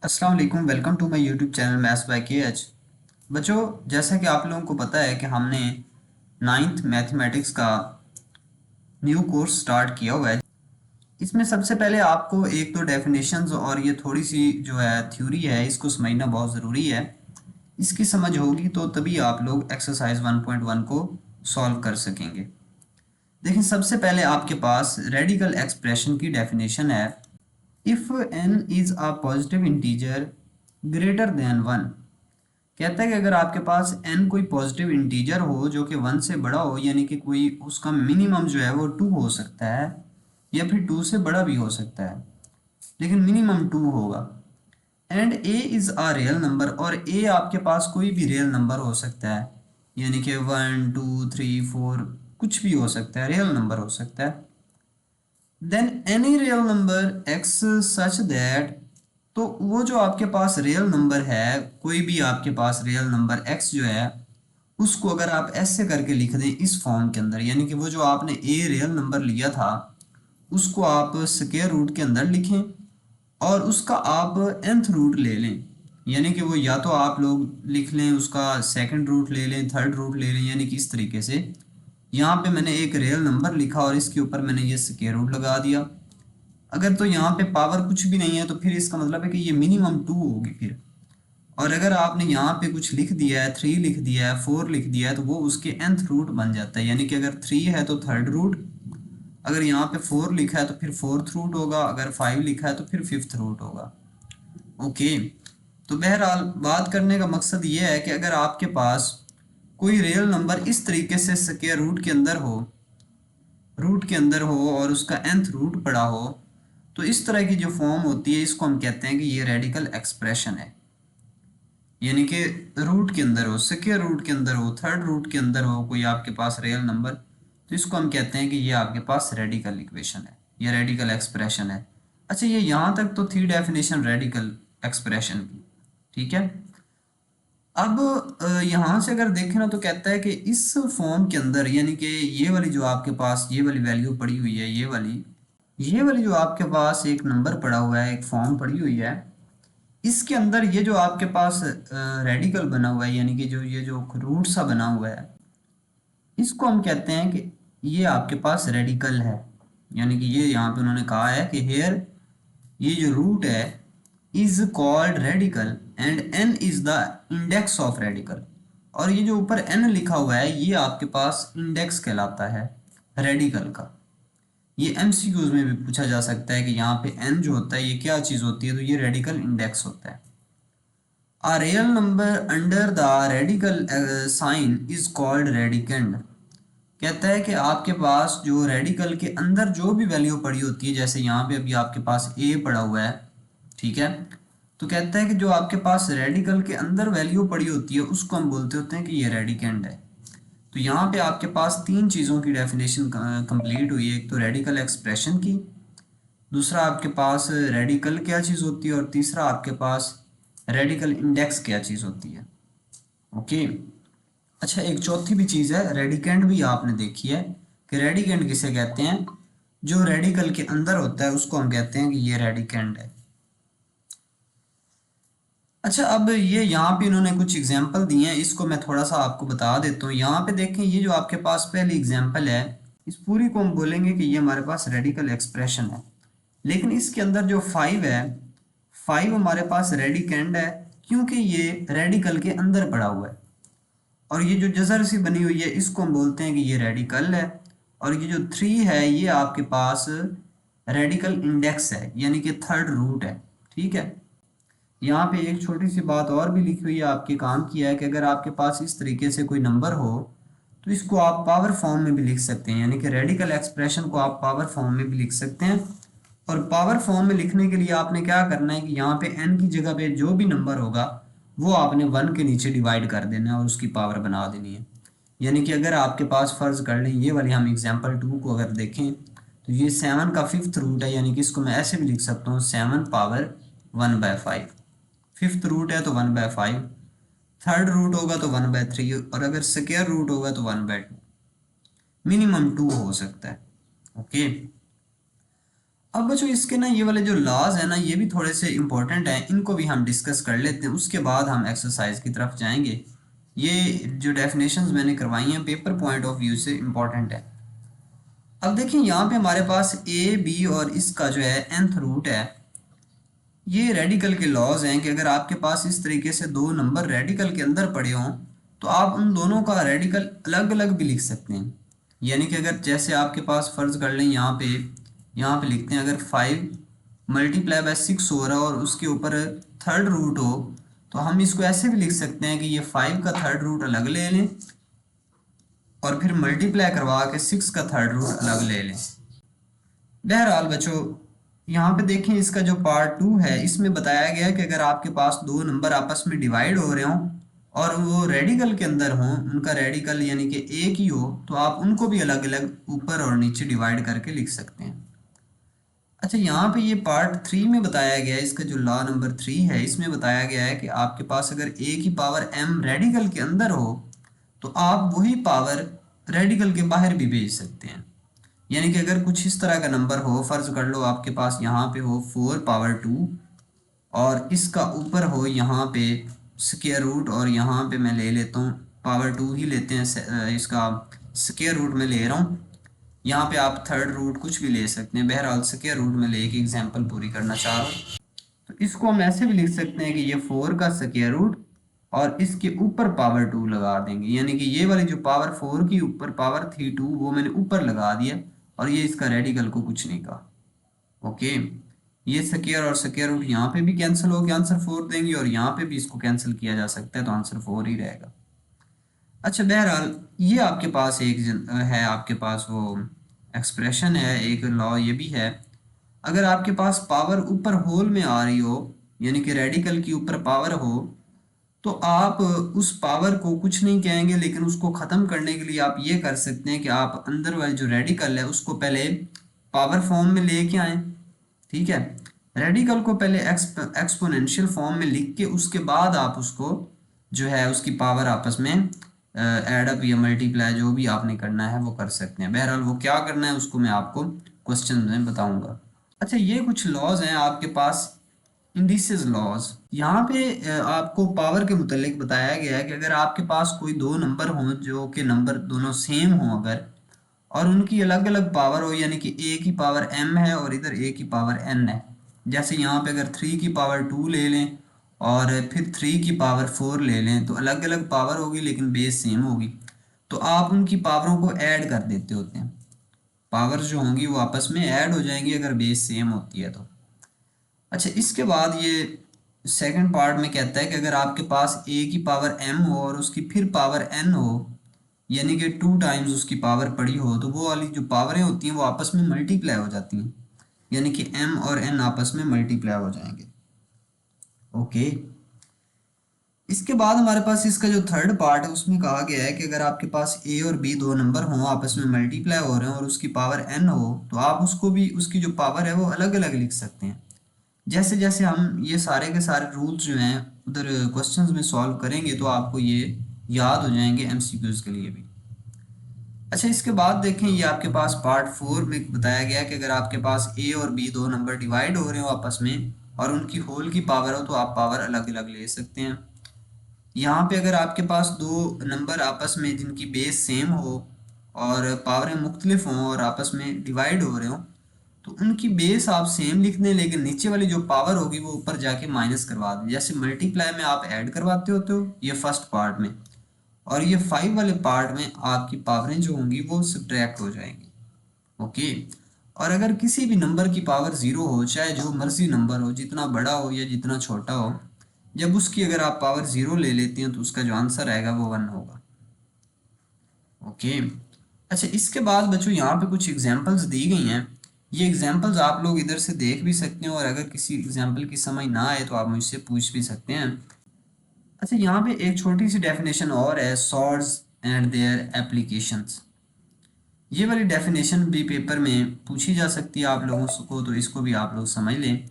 अस्सलाम वालेकुम, welcome to my YouTube channel maths by K H. बच्चों, जैसा कि आप लोगों को पता है कि हमने नाइन्थ मैथमेटिक्स का न्यू कोर्स स्टार्ट किया हुआ है। इसमें सबसे पहले आपको एक तो डेफिनेशंस और ये थोड़ी सी जो है थ्योरी है इसको समझना बहुत ज़रूरी है। इसकी समझ होगी तो तभी आप लोग एक्सरसाइज 1.1 को सॉल्व कर सकेंगे। देखिए, सबसे पहले आपके पास रेडिकल एक्सप्रेशन की डेफिनेशन है। If n is a positive integer greater than 1। कहता है कि अगर आपके पास n कोई पॉजिटिव इंटीजर हो जो कि 1 से बड़ा हो, यानी कि कोई उसका मिनिमम जो है वो 2 हो सकता है या फिर 2 से बड़ा भी हो सकता है, लेकिन मिनिमम 2 होगा। And a is a real number, और a आपके पास कोई भी रियल नंबर हो सकता है, यानी कि 1 2 3 4 कुछ भी हो सकता है, रियल नंबर हो सकता है। Then any real number x such that, तो वो जो आपके पास रियल नंबर है, कोई भी आपके पास रियल नंबर x जो है उसको अगर आप ऐसे करके लिख दें इस फॉर्म के अंदर, यानी कि वो जो आपने a रियल नंबर लिया था उसको आप स्क्वायर रूट के अंदर लिखें और उसका आप nth रूट ले लें, यानी कि वो या तो आप लोग लिख लें उसका सेकंड रूट ले लें, थर्ड रूट ले लें, यानी कि इस तरीके से। यहाँ पे मैंने एक रियल नंबर लिखा और इसके ऊपर मैंने ये स्क्वायर रूट लगा दिया। अगर तो यहाँ पे पावर कुछ भी नहीं है तो फिर इसका मतलब है कि ये मिनिमम 2 होगी फिर। और अगर आपने यहाँ पे कुछ लिख दिया है, 3 लिख दिया है, 4 लिख दिया है, तो वो उसके nth रूट बन जाता है, यानी कि अगर 3 है तो थर्ड रूट, अगर यहाँ पे 4 लिखा है तो फिर फोर्थ रूट होगा, अगर 5 लिखा है तो फिर फिफ्थ रूट होगा। ओके, तो बहरहाल बात करने का मकसद ये है कि अगर आपके पास कोई रियल नंबर इस तरीके से स्क्वायर रूट के अंदर हो और उसका nth रूट पड़ा हो, तो इस तरह की जो फॉर्म होती है इसको हम कहते हैं कि ये रेडिकल एक्सप्रेशन है। यानी कि रूट के अंदर हो, स्क्वायर रूट के अंदर हो, थर्ड रूट के अंदर हो कोई आपके पास रियल नंबर, तो इसको हम कहते हैं कि ये आपके पास रेडिकल इक्वेशन है, ये रेडिकल एक्सप्रेशन है। अच्छा, ये यहाँ तक तो थी डेफिनेशन रेडिकल एक्सप्रेशन की, ठीक है। अब यहाँ से अगर देखें ना तो कहता है कि इस फॉर्म के अंदर, यानी कि ये वाली जो आपके पास ये वाली वैल्यू पड़ी हुई है, ये वाली जो आपके पास एक नंबर पड़ा हुआ है, एक फॉर्म पड़ी हुई है, इसके अंदर ये जो आपके पास रेडिकल बना हुआ है, यानी कि जो ये जो रूट सा बना हुआ है, इसको हम कहते हैं कि ये आपके पास रेडिकल है। यानी कि ये यहाँ पे उन्होंने कहा है कि हेयर ये जो रूट है is called radical and n is the index of radical. और ये जो ऊपर एन लिखा हुआ है ये आपके पास इंडेक्स कहलाता है रेडिकल का। ये एमसीक्यूज में भी पूछा जा सकता है कि यहाँ पे एन जो होता है ये क्या चीज़ होती है, तो ये रेडिकल इंडेक्स होता है। A real number under the radical sign is called radicand। कहता है कि आपके पास जो रेडिकल के अंदर जो भी वैल्यू पड़ी होती है, जैसे यहाँ पे अभी आपके पास a पड़ा हुआ है, ठीक है, तो कहता है कि जो आपके पास रेडिकल के अंदर वैल्यू पड़ी होती है उसको हम बोलते होते हैं कि ये रेडिकेंड है। तो यहाँ पे आपके पास तीन चीज़ों की डेफिनेशन कंप्लीट हुई है। एक तो रेडिकल एक्सप्रेशन की, दूसरा आपके पास रेडिकल क्या चीज़ होती है, और तीसरा आपके पास रेडिकल इंडेक्स क्या चीज़ होती है। ओके। अच्छा, एक चौथी भी चीज़ है, रेडिकेंड भी आपने देखी है कि रेडिकेंड किसे कहते हैं, जो रेडिकल के अंदर होता है उसको हम कहते हैं कि ये रेडिकेंड है। अच्छा, अब ये यहाँ पे इन्होंने कुछ एग्जाम्पल दिए हैं, इसको मैं थोड़ा सा आपको बता देता हूँ। यहाँ पे देखें, ये जो आपके पास पहली एग्जाम्पल है इस पूरी को हम बोलेंगे कि ये हमारे पास रेडिकल एक्सप्रेशन है, लेकिन इसके अंदर जो 5 है, 5 हमारे पास रेडिकेंड है क्योंकि ये रेडिकल के अंदर पड़ा हुआ है। और ये जो जजर सी बनी हुई है इसको हम बोलते हैं कि ये रेडिकल है। और ये जो 3 है ये आपके पास रेडिकल इंडेक्स है, यानी कि थर्ड रूट है, ठीक है। यहाँ पे एक छोटी सी बात और भी लिखी हुई है, आपके काम की है कि अगर आपके पास इस तरीके से कोई नंबर हो तो इसको आप पावर फॉर्म में भी लिख सकते हैं, यानी कि रेडिकल एक्सप्रेशन को आप पावर फॉर्म में भी लिख सकते हैं। और पावर फॉर्म में लिखने के लिए आपने क्या करना है कि यहाँ पे n की जगह पे जो भी नंबर होगा वो आपने 1 के नीचे डिवाइड कर देना है और उसकी पावर बना देनी है। यानी कि अगर आपके पास फ़र्ज़ कर लें ये वाली हम एग्जांपल 2 को अगर देखें तो ये 7 का फिफ्थ रूट है, यानी कि इसको मैं ऐसे भी लिख सकता हूँ 7 पावर 1/5। फिफ्थ रूट है तो 1/5, थर्ड रूट होगा तो 1/3, और अगर स्क्वायर रूट होगा तो 1/2, मिनिमम 2 हो सकता है। ओके। अब बच्चों इसके ना ये वाले जो लॉज है ना ये भी थोड़े से इंपॉर्टेंट हैं, इनको भी हम डिस्कस कर लेते हैं, उसके बाद हम एक्सरसाइज की तरफ जाएंगे। ये जो डेफिनेशंस मैंने करवाई हैं पेपर पॉइंट ऑफ व्यू से इम्पॉर्टेंट है। अब देखिए यहाँ पे हमारे पास ए बी और इसका जो है nth रूट है। ये रेडिकल के लॉज हैं कि अगर आपके पास इस तरीके से दो नंबर रेडिकल के अंदर पड़े हों तो आप उन दोनों का रेडिकल अलग अलग भी लिख सकते हैं। यानी कि अगर जैसे आपके पास फ़र्ज़ कर लें यहाँ पे लिखते हैं, अगर 5 मल्टीप्लाई बाय 6 हो रहा है और उसके ऊपर थर्ड रूट हो तो हम इसको ऐसे भी लिख सकते हैं कि ये 5 का थर्ड रूट अलग ले लें और फिर मल्टीप्लाई करवा के 6 का थर्ड रूट अलग ले लें। बहरहाल बच्चों यहाँ पे देखें इसका जो पार्ट 2 है इसमें बताया गया है कि अगर आपके पास दो नंबर आपस में डिवाइड हो रहे हों और वो रेडिकल के अंदर हों, उनका रेडिकल यानी कि एक ही हो, तो आप उनको भी अलग अलग ऊपर और नीचे डिवाइड करके लिख सकते हैं। अच्छा यहाँ पे ये पार्ट 3 में बताया गया है, इसका जो लॉ नंबर 3 है इसमें बताया गया है कि आपके पास अगर a की पावर m रेडिकल के अंदर हो तो आप वही पावर रेडिकल के बाहर भी भेज सकते हैं। यानी कि अगर कुछ इस तरह का नंबर हो, फ़र्ज़ कर लो आपके पास यहाँ पे हो 4 पावर 2 और इसका ऊपर हो यहाँ पे स्क्वायर रूट, और यहाँ पे मैं ले लेता हूँ पावर 2 ही लेते हैं, इसका स्क्वायर रूट में ले रहा हूँ। यहाँ पे आप थर्ड रूट कुछ भी ले सकते हैं, बहरहाल स्क्वायर रूट में लेके एग्जांपल पूरी करना चाह रहा हूँ। तो इसको हम ऐसे भी लिख सकते हैं कि ये 4 का स्क्वायर रूट और इसके ऊपर पावर 2 लगा देंगे, यानी कि ये वाली जो पावर 4 की ऊपर पावर थी 2 वो मैंने ऊपर लगा दिया और ये इसका रेडिकल को कुछ नहीं कहा। ओके, ये स्क्वायर और स्क्वायर रूट यहाँ पे भी कैंसिल हो गया, आंसर 4 देंगे, और यहाँ पे भी इसको कैंसिल किया जा सकता है तो आंसर 4 ही रहेगा। अच्छा बहरहाल ये आपके पास है, आपके पास वो एक्सप्रेशन है, एक लॉ ये भी है। अगर आपके पास पावर ऊपर होल में आ रही हो यानी कि रेडिकल की ऊपर पावर हो तो आप उस पावर को कुछ नहीं कहेंगे, लेकिन उसको ख़त्म करने के लिए आप ये कर सकते हैं कि आप अंदर वाले जो रेडिकल है उसको पहले पावर फॉर्म में लेके आएँ। ठीक है, रेडिकल को पहले एक्सपोनेंशियल फॉर्म में लिख के उसके बाद आप उसको जो है उसकी पावर आपस में ऐड अप या मल्टीप्लाई जो भी आपने करना है वो कर सकते हैं। बहरहाल वो क्या करना है उसको मैं आपको क्वेश्चन में बताऊंगा। अच्छा ये कुछ लॉज हैं आपके पास, इंडिसेस लॉज। यहाँ पे आपको पावर के मुतालिक बताया गया है कि अगर आपके पास कोई दो नंबर हों जो कि नंबर दोनों सेम हों अगर, और उनकी अलग अलग पावर हो, यानी कि a की पावर m है और इधर a की पावर n है। जैसे यहाँ पे अगर 3 की पावर 2 ले लें और फिर 3 की पावर 4 ले लें तो अलग अलग पावर होगी लेकिन बेस सेम होगी, तो आप उनकी पावरों को ऐड कर देते होते हैं। पावर जो होंगी वो आपस में ऐड हो जाएंगी अगर बेस सेम होती है तो। अच्छा इसके बाद ये सेकंड पार्ट में कहता है कि अगर आपके पास a की पावर m हो और उसकी फिर पावर n हो, यानी कि 2 टाइम्स उसकी पावर पड़ी हो, तो वो वाली जो पावरें होती हैं वो आपस में मल्टीप्लाई हो जाती हैं, यानी कि m और n आपस में मल्टीप्लाई हो जाएंगे। ओके, इसके बाद हमारे पास इसका जो थर्ड पार्ट है उसमें कहा गया है कि अगर आपके पास a और b दो नंबर हों आपस में मल्टीप्लाई हो रहे हैं और उसकी पावर n हो तो आप उसको भी उसकी जो पावर है वो अलग अलग लिख सकते हैं। जैसे जैसे हम ये सारे के सारे रूल्स जो हैं उधर क्वेश्चंस में सॉल्व करेंगे तो आपको ये याद हो जाएंगे एमसीक्यूज के लिए भी। अच्छा इसके बाद देखें ये आपके पास पार्ट 4 में बताया गया है कि अगर आपके पास a और b दो नंबर डिवाइड हो रहे हो आपस में और उनकी होल की पावर हो तो आप पावर अलग अलग ले सकते हैं। यहाँ पे अगर आपके पास दो नंबर आपस में जिनकी बेस सेम हो और पावरें मुख्तलिफ हों और आपस में डिवाइड हो रहे हो तो उनकी बेस आप सेम लिख दें, लेकिन नीचे वाली जो पावर होगी वो ऊपर जाके माइनस करवा दें। जैसे मल्टीप्लाई में आप ऐड करवाते होते हो ये फर्स्ट पार्ट में, और ये 5 वाले पार्ट में आपकी पावरें जो होंगी वो सब्ट्रैक्ट हो जाएंगी। ओके, और अगर किसी भी नंबर की पावर 0 हो, चाहे जो मर्जी नंबर हो, जितना बड़ा हो या जितना छोटा हो, जब उसकी अगर आप पावर 0 ले लेते हैं तो उसका जो आंसर आएगा वो 1 होगा। ओके, अच्छा इसके बाद बच्चों यहाँ पे कुछ एग्जांपल्स दी गई हैं। ये एग्जांपल्स आप लोग इधर से देख भी सकते हैं और अगर किसी एग्जांपल की समझ ना आए तो आप मुझसे पूछ भी सकते हैं। अच्छा यहाँ पे एक छोटी सी डेफिनेशन और है, सॉर्ट्स एंड देयर एप्लीकेशंस। ये वाली डेफिनेशन भी पेपर में पूछी जा सकती है आप लोगों को, तो इसको भी आप लोग समझ लें।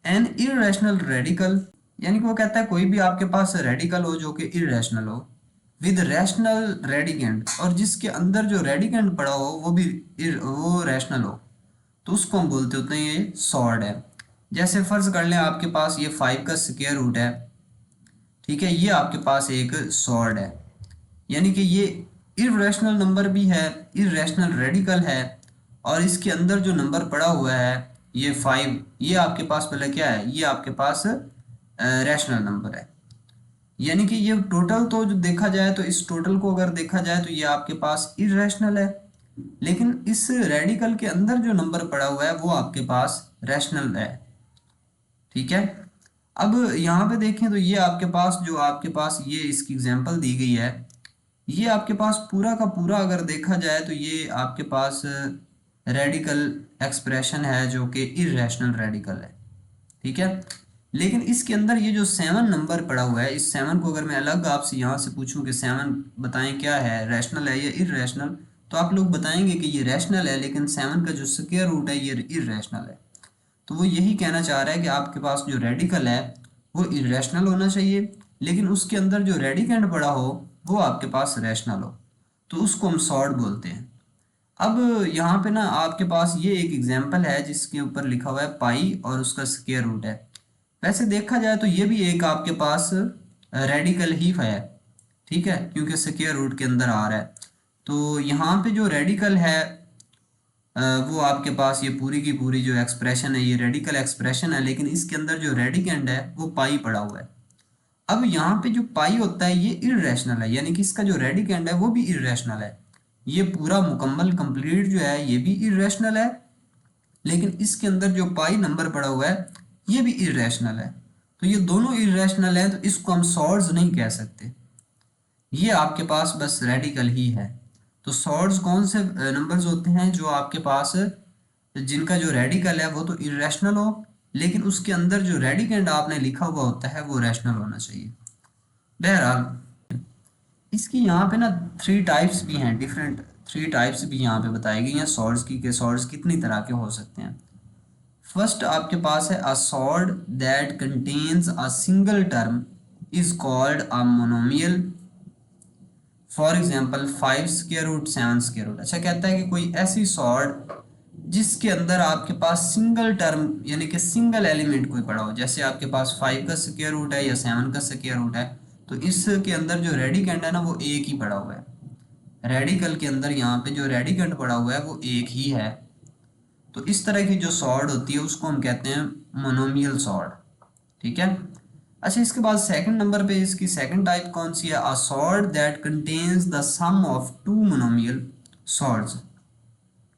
एन इरेशनल रेडिकल, यानी कि वो कहता है कोई भी आपके पास रेडिकल हो जो कि इरेशनल हो विद रैशनल रेडिकेंट, और जिसके अंदर जो रेडिकेंट पड़ा हो वो भी वो रैशनल हो, तो उसको हम बोलते होते हैं ये सॉर्ड है। जैसे फर्ज कर लें आपके पास ये 5 का स्क्वायर रूट है, ठीक है, ये आपके पास एक सॉर्ड है, यानी कि ये इर्रेशनल नंबर भी है, इर्रेशनल रेडिकल है, और इसके अंदर जो नंबर पड़ा हुआ है ये 5, ये आपके पास पहले क्या है, ये आपके पास रैशनल नंबर है। यानी कि ये टोटल तो जो देखा जाए तो इस टोटल को अगर देखा जाए तो ये आपके पास इर्रेशनल है, लेकिन इस रेडिकल के अंदर जो नंबर पड़ा हुआ है वो आपके पास रैशनल है, ठीक है। अब यहाँ पे देखें तो ये आपके पास जो आपके पास ये इसकी एग्जांपल दी गई है, ये आपके पास पूरा का पूरा अगर देखा जाए तो ये आपके पास रेडिकल एक्सप्रेशन है जो कि इर्रेशनल रेडिकल है, ठीक है। लेकिन इसके अंदर ये जो 7 नंबर पड़ा हुआ है, इस 7 को अगर मैं अलग आपसे यहाँ से पूछूं कि 7 बताएं क्या है, रैशनल है या इर्रेशनल, तो आप लोग बताएंगे कि ये रैशनल है, लेकिन 7 का जो स्क्वायर रूट है ये इर्रेशनल है। तो वो यही कहना चाह रहा है कि आपके पास जो रेडिकल है वो इरेशनल होना चाहिए, लेकिन उसके अंदर जो रेडिकेंड पड़ा हो वो आपके पास रैशनल हो, तो उसको हम सॉर्ड बोलते हैं। अब यहाँ पे ना आपके पास ये एक एग्जांपल है जिसके ऊपर लिखा हुआ है पाई और उसका स्क्वायर रूट है। वैसे देखा जाए तो ये भी एक आपके पास रेडिकल ही है, ठीक है, क्योंकि स्क्वायर रूट के अंदर आ रहा है। तो यहाँ पे जो रेडिकल है वो आपके पास ये पूरी की पूरी जो एक्सप्रेशन है ये रेडिकल एक्सप्रेशन है, लेकिन इसके अंदर जो रेडिकेंड है वो पाई पड़ा हुआ है। अब यहाँ पे जो पाई होता है ये इर्रेशनल है, यानी कि इसका जो रेडिकेंड है वो भी इर्रेशनल है। ये पूरा मुकम्मल कंप्लीट जो है ये भी इर्रेशनल है, लेकिन इसके अंदर जो पाई नंबर पड़ा हुआ है ये भी इर्रेशनल है। तो ये दोनों इर्रेशनल है, तो इसको हम सॉर्ड्स नहीं कह सकते, ये आपके पास बस रेडिकल ही है। तो सॉर्ड्स कौन से नंबर्स होते हैं जो आपके पास जिनका जो रेडिकल है वो तो इरेशनल हो, लेकिन उसके अंदर जो रेडिकेंड आपने लिखा हुआ होता है वो रैशनल होना चाहिए। बहरहाल इसकी यहाँ पे ना 3 टाइप्स भी हैं, डिफरेंट 3 टाइप्स भी यहाँ पे बताई गई हैं सॉर्ड्स की, के सॉर्ड्स कितनी तरह के हो सकते हैं। फर्स्ट आपके पास है a surd that contains a single term is called a monomial. For example 5 square root 7 square root. अच्छा, कहता है कि कोई ऐसी सॉर्ड जिसके अंदर आपके पास सिंगल टर्म यानी कि सिंगल एलिमेंट कोई पड़ा हो, जैसे आपके पास 5 का स्क्वायर रूट है या 7 का स्क्वायर रूट है, तो इसके अंदर जो रेडिकेंड है ना वो एक ही पड़ा हुआ है। रेडिकल के अंदर यहाँ पे जो रेडिकेंड पड़ा हुआ है वो एक ही है। तो इस तरह की जो सॉर्ड होती है उसको हम कहते हैं मोनोमियल सॉर्ड, ठीक है। अच्छा, इसके बाद सेकंड नंबर पे इसकी सेकंड टाइप कौन सी है, a surd that contains the sum of 2 monomial surds.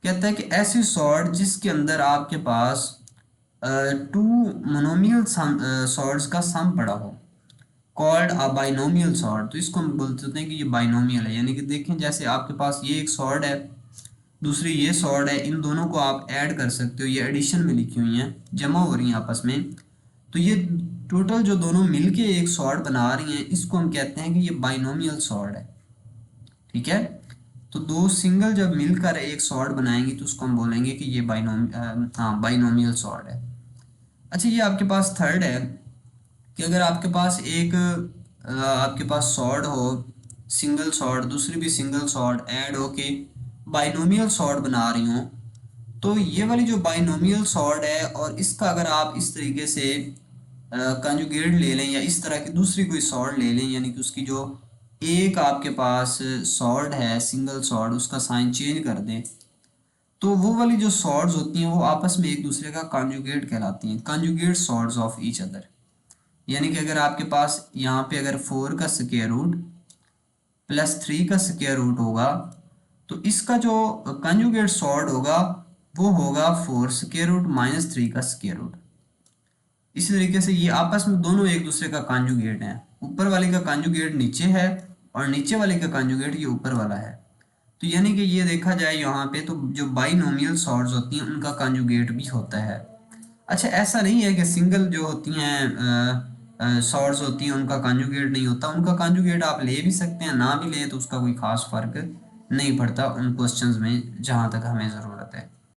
कहता है कि ऐसी सॉर्ड जिसके अंदर आपके पास 2 मोनोमियल सॉर्ड्स का सम पड़ा हो, कॉल्ड अ बाइनोमियल सॉर्ड। तो इसको हम बोलते हैं कि ये बाइनोमियल है, यानी कि देखें जैसे आपके पास ये एक सॉर्ड है, दूसरी ये सॉर्ड है, इन दोनों को आप ऐड कर सकते हो, ये एडिशन में लिखी हुई हैं, जमा हो रही हैं आपस में, तो ये टोटल जो दोनों मिलके एक सॉर्ड बना रही हैं इसको हम कहते हैं कि ये बाइनोमियल सॉर्ड है, ठीक है। तो दो सिंगल जब मिलकर एक सॉर्ड बनाएंगे तो उसको हम बोलेंगे कि ये बाइनोमियल सॉर्ड है। अच्छा, ये आपके पास थर्ड है कि अगर आपके पास एक आपके पास सॉर्ड हो, सिंगल सॉर्ड, दूसरी भी सिंगल सॉर्ड ऐड होके बाइनोमियल सॉर्ड बना रही हो, तो ये वाली जो बाइनोमियल सॉर्ड है और इसका अगर आप इस तरीके से कंजुगेट ले लें या इस तरह की दूसरी कोई सॉर्ड ले लें, यानी कि उसकी जो एक आपके पास सॉर्ड है सिंगल सॉर्ड उसका साइन चेंज कर दें, तो वो वाली जो सॉर्ड्स होती हैं वो आपस में एक दूसरे का कंजुगेट कहलाती हैं, conjugate swords of each other. यानी कि अगर आपके पास यहाँ पे अगर 4 का स्क्वायर रूट प्लस 3 का स्क्वायर रूट होगा, तो इसका जो कंजुगेट सॉर्ड होगा वो होगा 4 स्क्वायर रूट माइनस 3 का स्क्वायर रूट। इसी तरीके से ये आपस में दोनों एक दूसरे का कॉन्जुगेट है, ऊपर वाले का कॉन्जुगेट नीचे है और नीचे वाले का कॉन्जुगेट ये ऊपर वाला है। तो यानी कि ये देखा जाए यहाँ पे तो जो बाइनोमियल सॉर्ड्स होती हैं उनका कॉन्जुगेट भी होता है। अच्छा, ऐसा नहीं है कि सिंगल जो होती हैं सॉर्ड्स होती हैं उनका कॉन्जुगेट नहीं होता, उनका कॉन्जुगेट आप ले भी सकते हैं, ना भी ले तो उसका कोई खास फर्क नहीं पड़ता उन क्वेश्चंस में जहाँ तक हमें ज़रूरत